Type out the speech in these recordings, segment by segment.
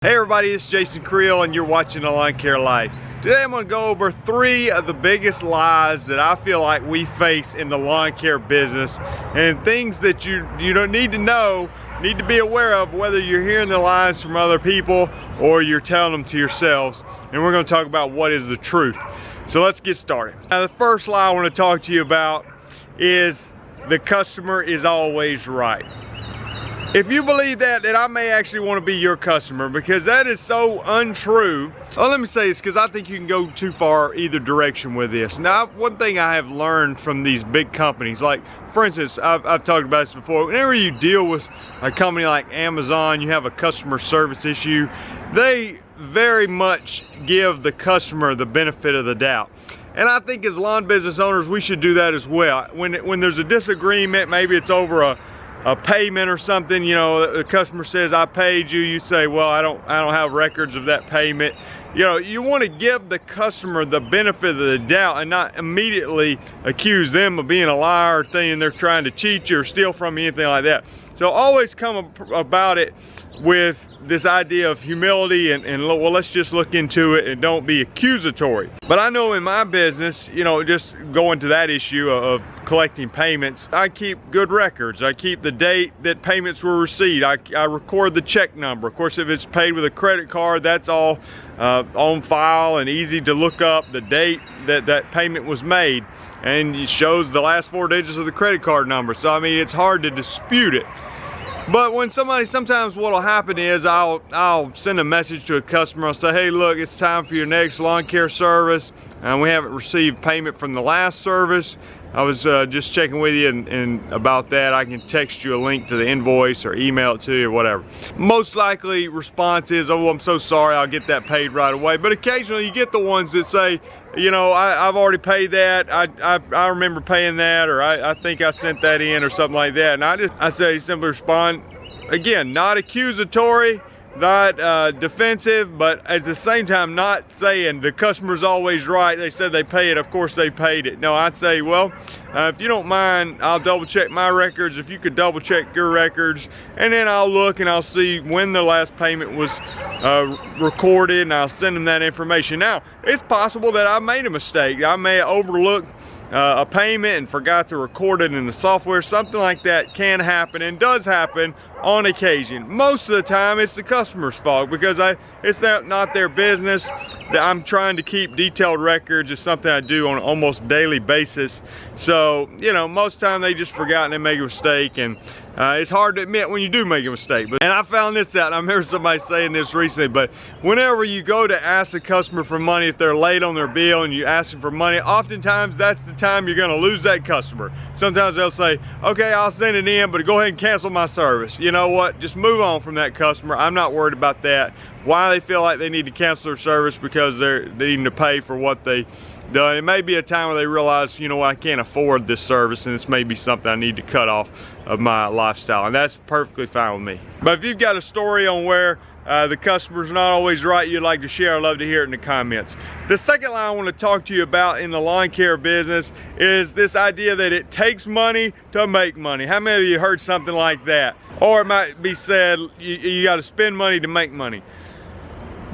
Hey everybody, it's Jason Creel and you're watching The Lawn Care Life. Today I'm going to go over 3 of the biggest lies that I feel like we face in the lawn care business, and things that you don't need to know, need to be aware of, whether you're hearing the lies from other people or you're telling them to yourselves. And we're going to talk about what is the truth. So let's get started. Now, the first lie I want to talk to you about is the customer is always right. If you believe that, then I may actually want to be your customer, because that is so untrue. Oh, let me say this, because I think you can go too far either direction with this. Now, one thing I have learned from these big companies, like for instance, I've talked about this before, whenever you deal with a company like Amazon, you have a customer service issue, they very much give the customer the benefit of the doubt. And I think as lawn business owners, we should do that as well. When there's a disagreement, maybe it's over a payment or something, you know, the customer says, I paid you, you say, well, I don't have records of that payment. You know, you want to give the customer the benefit of the doubt and not immediately accuse them of being a liar or thinking they're trying to cheat you or steal from you, anything like that. So always come about it with this idea of humility and well, let's just look into it and don't be accusatory. But I know in my business, you know, just going to that issue of collecting payments, I keep good records. I keep the date that payments were received. I record the check number. Of course, if it's paid with a credit card, that's all on file and easy to look up the date that payment was made, and it shows the last 4 digits of the credit card number. So I mean, it's hard to dispute it. But when sometimes what'll happen is I'll send a message to a customer. I'll say, hey, look, it's time for your next lawn care service, and we haven't received payment from the last service. I was just checking with you and about that. I can text you a link to the invoice or email it to you or whatever. Most likely response is, oh, I'm so sorry, I'll get that paid right away. But occasionally you get the ones that say, you know, I've already paid that, I remember paying that, or I think I sent that in or something like that. And I say simply respond, again, not accusatory, not defensive, but at the same time not saying the customer's always right, they said they pay it, of course they paid it. No, I'd say, well, if you don't mind, I'll double check my records, if you could double check your records, and then I'll look and I'll see when the last payment was recorded, and I'll send them that information. Now, it's possible that I made a mistake. I may overlook a payment and forgot to record it in the software. Something like that can happen and does happen on occasion. Most of the time it's the customer's fault, because it's not their business. I'm trying to keep detailed records. It's something I do on an almost daily basis. So, you know, most of the time they just forgot and they make a mistake, and it's hard to admit when you do make a mistake. And I found this out, I remember somebody saying this recently, but whenever you go to ask a customer for money, if they're late on their bill and you ask them for money, oftentimes that's the time you're gonna lose that customer. Sometimes they'll say, okay, I'll send it in, but go ahead and cancel my service. You know what, just move on from that customer. I'm not worried about that. Why they feel like they need to cancel their service because they're needing to pay for what they done. It may be a time where they realize, you know what, I can't afford this service, and this may be something I need to cut off of my lifestyle, and that's perfectly fine with me. But if you've got a story on where the customer's not always right you'd like to share, I'd love to hear it in the comments. The second line I want to talk to you about in the lawn care business is this idea that it takes money to make money. How many of you heard something like that? Or it might be said, you got to spend money to make money.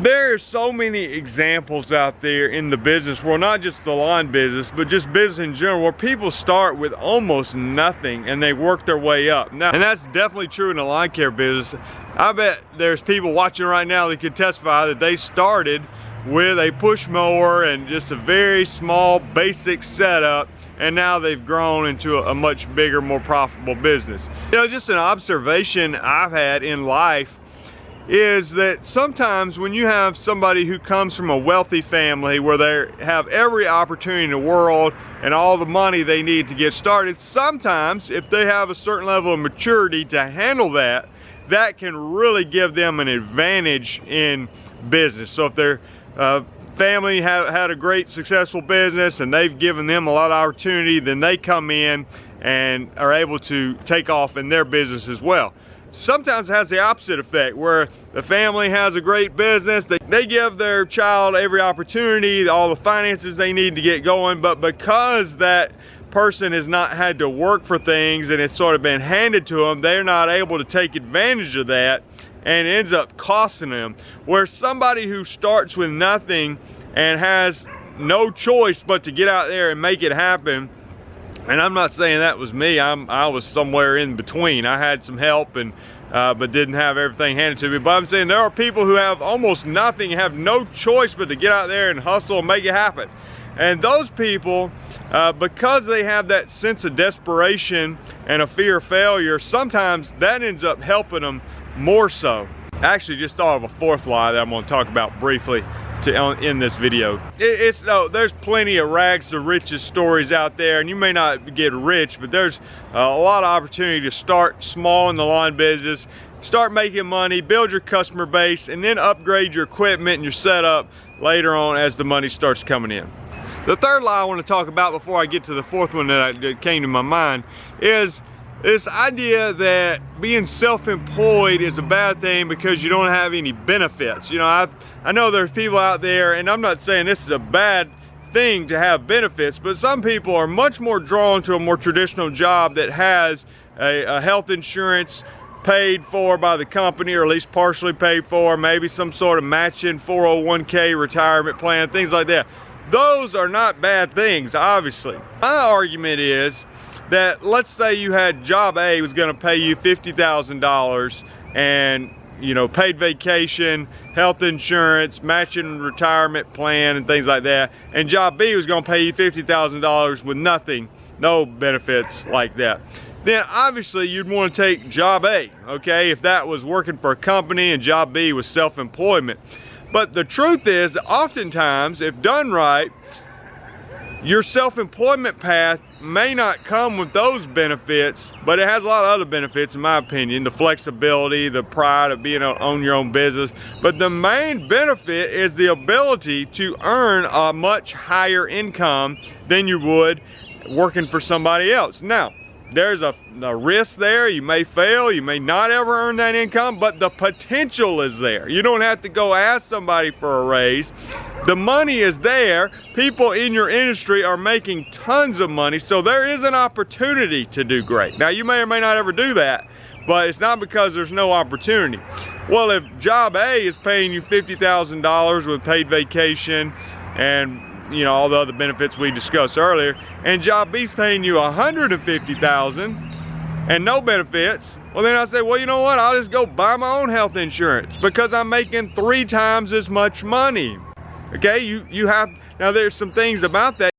There are so many examples out there in the business world, not just the lawn business, but just business in general, where people start with almost nothing and they work their way up. Now, and that's definitely true in the lawn care business. I bet there's people watching right now that could testify that they started with a push mower and just a very small basic setup, and now they've grown into a much bigger, more profitable business. You know, just an observation I've had in life is that sometimes when you have somebody who comes from a wealthy family where they have every opportunity in the world and all the money they need to get started, sometimes if they have a certain level of maturity to handle that, that can really give them an advantage in business. So if their family had a great successful business and they've given them a lot of opportunity, then they come in and are able to take off in their business as well. Sometimes it has the opposite effect, where the family has a great business, they give their child every opportunity, all the finances they need to get going, but because that person has not had to work for things and it's sort of been handed to them, they're not able to take advantage of that and it ends up costing them. Where somebody who starts with nothing and has no choice but to get out there and make it happen, and I'm not saying that was me, I was somewhere in between. I had some help and but didn't have everything handed to me. But I'm saying there are people who have almost nothing, have no choice but to get out there and hustle and make it happen. And those people, because they have that sense of desperation and a fear of failure, sometimes that ends up helping them more so. I actually just thought of a fourth lie that I'm going to talk about briefly in this video. There's plenty of rags to riches stories out there, and you may not get rich, but there's a lot of opportunity to start small in the lawn business, start making money, build your customer base, and then upgrade your equipment and your setup later on as the money starts coming in. The third lie I want to talk about before I get to the fourth one that came to my mind is this idea that being self-employed is a bad thing because you don't have any benefits. You know, I know there's people out there, and I'm not saying this is a bad thing to have benefits, but some people are much more drawn to a more traditional job that has a health insurance paid for by the company, or at least partially paid for, maybe some sort of matching 401k retirement plan, things like that. Those are not bad things, obviously. My argument is that, let's say you had job A was going to pay you $50,000 and, you know, paid vacation, health insurance, matching retirement plan and things like that, and job B was going to pay you $50,000 with nothing, no benefits like that. Then obviously you'd want to take job A, okay, if that was working for a company and job B was self-employment. But the truth is, oftentimes, if done right, your self-employment path may not come with those benefits, but it has a lot of other benefits, in my opinion. The flexibility, the pride of being on your own business. But the main benefit is the ability to earn a much higher income than you would working for somebody else. Now, there's a risk there. You may fail, you may not ever earn that income, but the potential is there. You don't have to go ask somebody for a raise. The money is there. People in your industry are making tons of money, so there is an opportunity to do great. Now, you may or may not ever do that, but it's not because there's no opportunity. Well, if job A is paying you $50,000 with paid vacation and, you know, all the other benefits we discussed earlier, and job B's paying you $150,000 and no benefits, well, then I say, well, you know what, I'll just go buy my own health insurance because I'm making 3 times as much money. Okay, you have, now there's some things about that.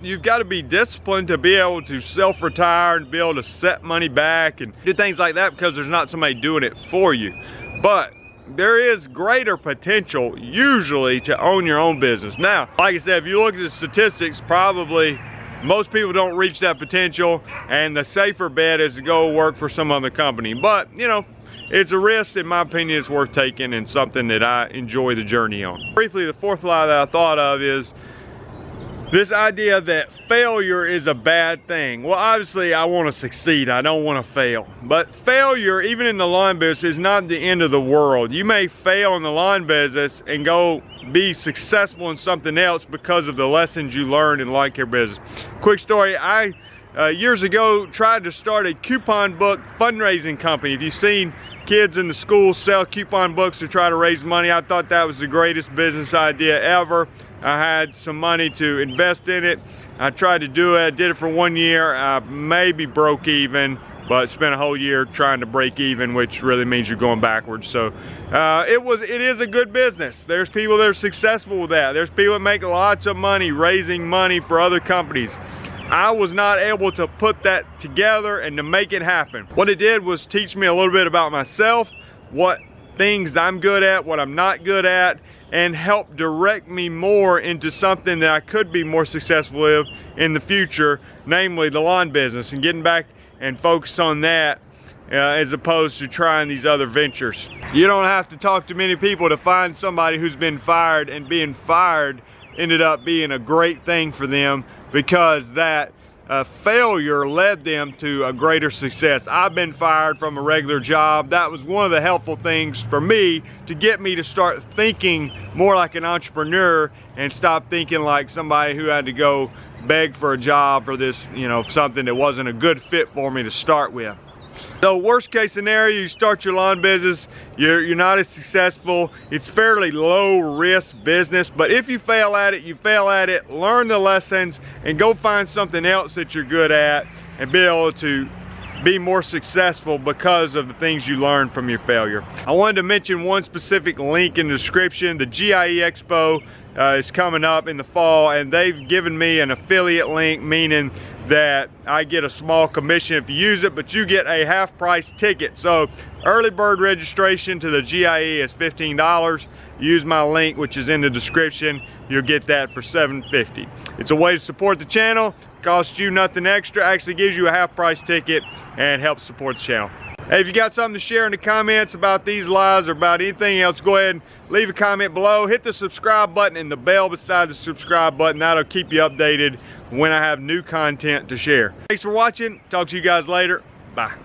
You've got to be disciplined to be able to self-retire and be able to set money back and do things like that because there's not somebody doing it for you. But there is greater potential usually to own your own business. Now, like I said, if you look at the statistics, probably most people don't reach that potential, and the safer bet is to go work for some other company. But, you know, it's a risk, in my opinion, it's worth taking and something that I enjoy the journey on. Briefly, the fourth lie that I thought of is this idea that failure is a bad thing. Well, obviously I want to succeed, I don't want to fail. But failure, even in the lawn business, is not the end of the world. You may fail in the lawn business and go be successful in something else because of the lessons you learned in the lawn care business. Quick story, I years ago tried to start a coupon book fundraising company. If you've seen kids in the schools sell coupon books to try to raise money, I thought that was the greatest business idea ever. I had some money to invest in it. I tried to do it, did it for 1 year, I maybe broke even, but spent a whole year trying to break even, which really means you're going backwards. So it is a good business. There's people that are successful with that. There's people that make lots of money raising money for other companies. I was not able to put that together and to make it happen. What it did was teach me a little bit about myself, what things I'm good at, what I'm not good at, and help direct me more into something that I could be more successful with in the future, namely the lawn business, and getting back and focus on that as opposed to trying these other ventures. You don't have to talk to many people to find somebody who's been fired, and being fired ended up being a great thing for them because that failure led them to a greater success. I've been fired from a regular job. That was one of the helpful things for me to get me to start thinking more like an entrepreneur and stop thinking like somebody who had to go beg for a job for this, you know, something that wasn't a good fit for me to start with. So worst case scenario, you start your lawn business, you're not as successful. It's fairly low risk business, but if you fail at it, you fail at it. Learn the lessons and go find something else that you're good at and be able to be more successful because of the things you learned from your failure. I wanted to mention one specific link in the description. The GIE Expo is coming up in the fall, and they've given me an affiliate link, meaning that I get a small commission if you use it, but you get a half price ticket. So early bird registration to the GIE is $15. Use my link, which is in the description. You'll get that for $7.50. It's a way to support the channel. Costs you nothing extra, actually gives you a half price ticket and helps support the channel. Hey, if you got something to share in the comments about these lies or about anything else, go ahead and leave a comment below. Hit the subscribe button and the bell beside the subscribe button. That'll keep you updated when I have new content to share. Thanks for watching. Talk to you guys later. Bye.